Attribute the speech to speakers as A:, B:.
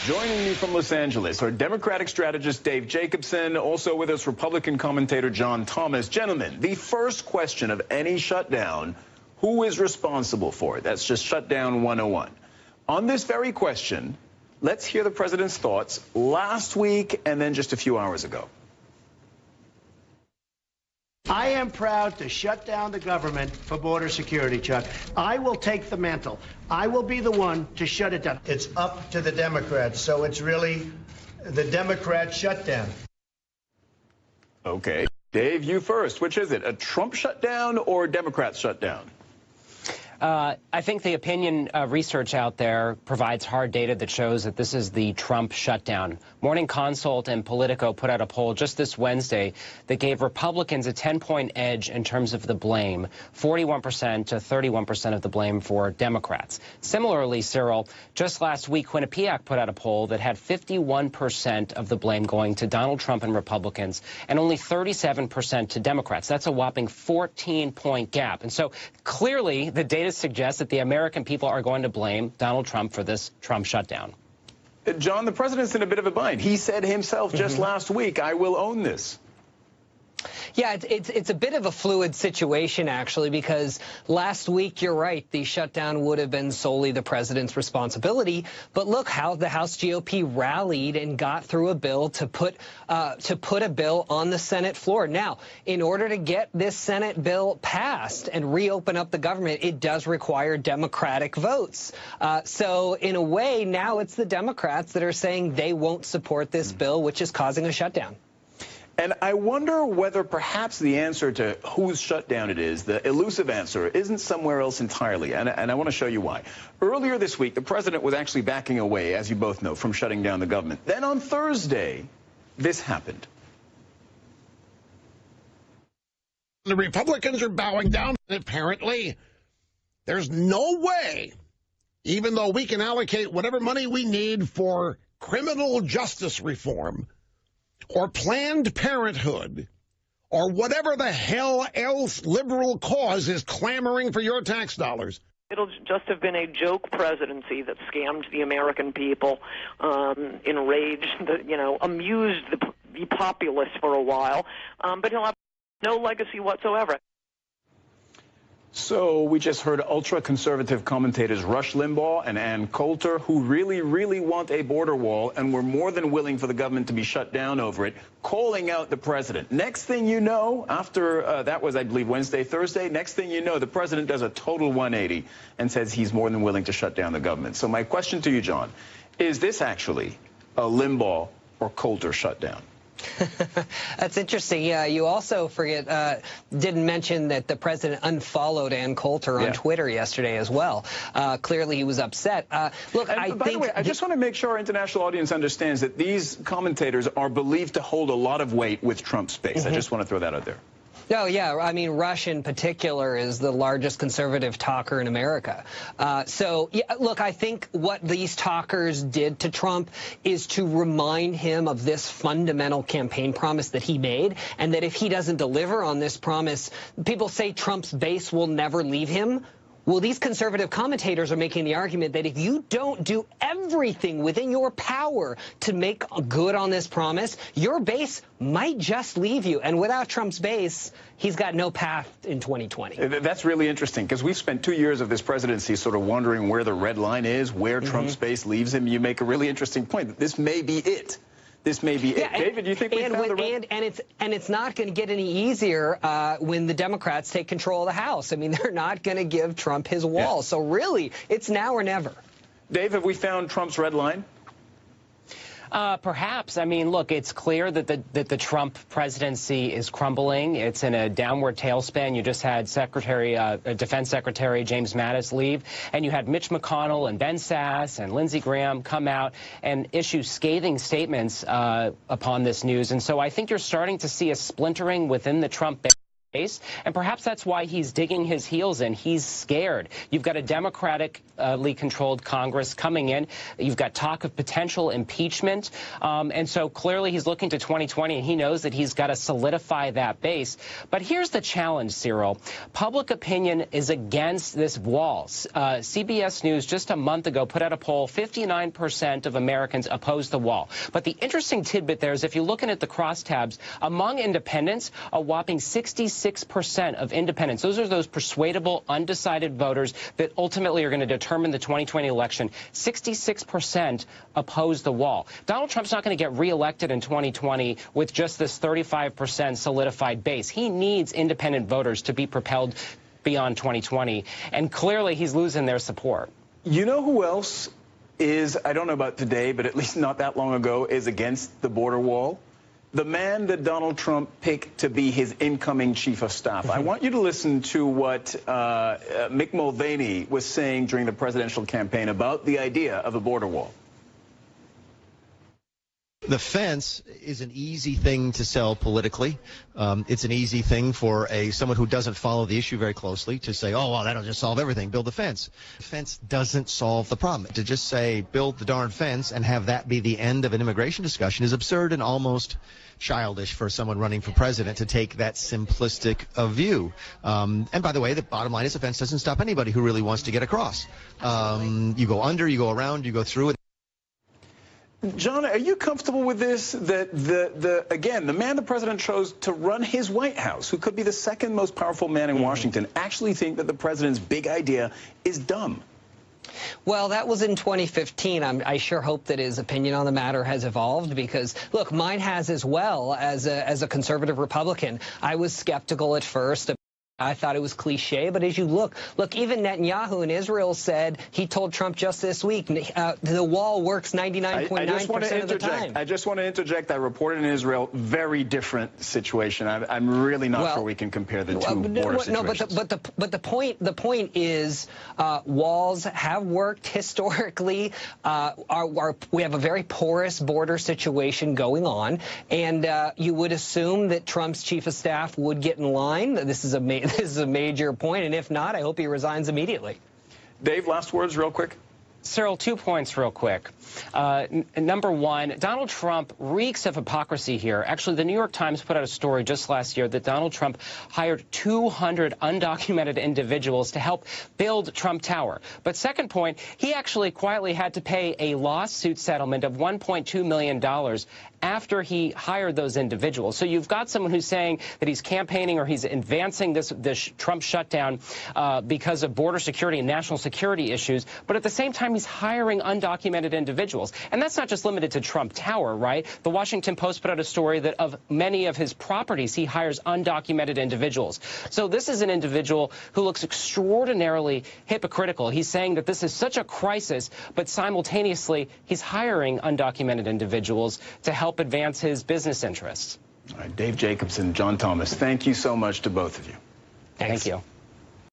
A: Joining me from Los Angeles are Democratic strategist Dave Jacobson, also with us Republican commentator John Thomas. Gentlemen, the first question of any shutdown, who is responsible for it? That's just shutdown 101. On this very question, let's hear the president's thoughts last week and then just a few hours ago.
B: I am proud to shut down the government for border security, Chuck. I will take the mantle. I will be the one to shut it down. It's up to the Democrats, so it's really the Democrat shutdown.
A: Okay. Dave, you first. Which is it, a Trump shutdown or a Democrat shutdown?
C: I think the opinion research out there provides hard data that shows that this is the Trump shutdown. Morning Consult and Politico put out a poll just this Wednesday that gave Republicans a 10-point edge in terms of the blame, 41% to 31% of the blame for Democrats. Similarly, Cyril, just last week, Quinnipiac put out a poll that had 51% of the blame going to Donald Trump and Republicans and only 37% to Democrats. That's a whopping 14-point gap. And so clearly the data suggests that the American people are going to blame Donald Trump for this Trump shutdown.
A: John, the president's in a bit of a bind. He said himself just last week, I will own this.
D: Yeah, it's a bit of a fluid situation, actually, because last week, you're right, the shutdown would have been solely the president's responsibility. But look how the House GOP rallied and got through a bill to put a bill on the Senate floor. Now, in order to get this Senate bill passed and reopen up the government, it does require Democratic votes. So in a way, now it's the Democrats that are saying they won't support this bill, which is causing a shutdown.
A: And I wonder whether perhaps the answer to whose shutdown it is, the elusive answer, isn't somewhere else entirely. And I want to show you why. Earlier this week, the president was actually backing away, as you both know, from shutting down the government. Then on Thursday, this happened.
E: The Republicans are bowing down, apparently. There's no way, even though we can allocate whatever money we need for criminal justice reform, or Planned Parenthood, or whatever the hell else liberal cause is clamoring for your tax dollars.
F: It'll just have been a joke presidency that scammed the American people, enraged, amused the populace for a while, but he'll have no legacy whatsoever.
A: So we just heard ultra-conservative commentators Rush Limbaugh and Ann Coulter, who really, really want a border wall and were more than willing for the government to be shut down over it, calling out the president. Next thing you know, after that was, I believe, Wednesday, Thursday, next thing you know, the president does a total 180 and says he's more than willing to shut down the government. So my question to you, John, is this actually a Limbaugh or Coulter shutdown?
D: That's interesting. Yeah, you also didn't mention that the president unfollowed Ann Coulter on Twitter yesterday as well. Clearly, he was upset. Look,
A: by the way, I just want to make sure our international audience understands that these commentators are believed to hold a lot of weight with Trump's base. I just want to throw that out there.
D: Oh, yeah. I mean, Rush in particular is the largest conservative talker in America. So, yeah, look, I think what these talkers did to Trump is to remind him of this fundamental campaign promise that he made, and that if he doesn't deliver on this promise, people say Trump's base will never leave him. Well, these conservative commentators are making the argument that if you don't do everything within your power to make good on this promise, your base might just leave you. And without Trump's base, he's got no path in 2020.
A: That's really interesting, because we've spent 2 years of this presidency sort of wondering where the red line is, where Trump's base leaves him. You make a really interesting point that this may be it. This may be it. David, do you think we found the right...
D: And it's not going to get any easier when the Democrats take control of the House. I mean, they're not going to give Trump his wall. So really, it's now or never.
A: Dave, have we found Trump's red line?
C: Perhaps. I mean, look, it's clear that the Trump presidency is crumbling. It's in a downward tailspin. You just had Defense Secretary James Mattis leave, and you had Mitch McConnell and Ben Sasse and Lindsey Graham come out and issue scathing statements upon this news. And so I think you're starting to see a splintering within the Trump base. base, and perhaps that's why he's digging his heels in. He's scared. You've got a Democratically controlled Congress coming in. You've got talk of potential impeachment, and so clearly he's looking to 2020, and he knows that he's got to solidify that base. But here's the challenge, Cyril. Public opinion is against this wall. CBS News just a month ago put out a poll, 59% of Americans oppose the wall. But the interesting tidbit there is if you're looking at the crosstabs, among independents, a whopping 66% of independents, those are those persuadable, undecided voters that ultimately are going to determine the 2020 election, 66% oppose the wall. Donald Trump's not going to get reelected in 2020 with just this 35% solidified base. He needs independent voters to be propelled beyond 2020, and clearly he's losing their support.
A: You know who else is, I don't know about today, but at least not that long ago, is against the border wall? The man that Donald Trump picked to be his incoming chief of staff. I want you to listen to what Mick Mulvaney was saying during the presidential campaign about the idea of a border wall.
G: The fence is an easy thing to sell politically. It's an easy thing for someone who doesn't follow the issue very closely to say, oh, well, that'll just solve everything. Build the fence. The fence doesn't solve the problem. To just say, build the darn fence and have that be the end of an immigration discussion is absurd and almost childish for someone running for president to take that simplistic a view. And by the way, the bottom line is the fence doesn't stop anybody who really wants to get across. You go under, you go around, you go through it.
A: John, are you comfortable with this, that again, the man the president chose to run his White House, who could be the second most powerful man in Washington, actually think that the president's big idea is dumb?
D: Well, that was in 2015. I sure hope that his opinion on the matter has evolved because, look, mine has as well as a conservative Republican. I was skeptical at first. I thought it was cliche, but as you look, even Netanyahu in Israel said, he told Trump just this week, the wall works 99.9% of the time.
A: I just want to interject. I reported in Israel, very different situation. I'm really not sure we can compare the two border situations.
D: No, but the point is, walls have worked historically. We have a very porous border situation going on, and you would assume that Trump's chief of staff would get in line. This is a major point, and if not, I hope he resigns immediately.
A: Dave, last words real quick.
C: Cyril, 2 points real quick. Number one, Donald Trump reeks of hypocrisy here. Actually, the New York Times put out a story just last year that Donald Trump hired 200 undocumented individuals to help build Trump Tower. But second point, he actually quietly had to pay a lawsuit settlement of $1.2 million after he hired those individuals. So you've got someone who's saying that he's campaigning or he's advancing this Trump shutdown because of border security and national security issues, but at the same time he's hiring undocumented individuals. And that's not just limited to Trump Tower, right? The Washington Post put out a story that of many of his properties, he hires undocumented individuals. So this is an individual who looks extraordinarily hypocritical. He's saying that this is such a crisis, but simultaneously he's hiring undocumented individuals to help advance his business interests.
A: All right, Dave Jacobson, John Thomas, thank you so much to both of you.
C: Thank you.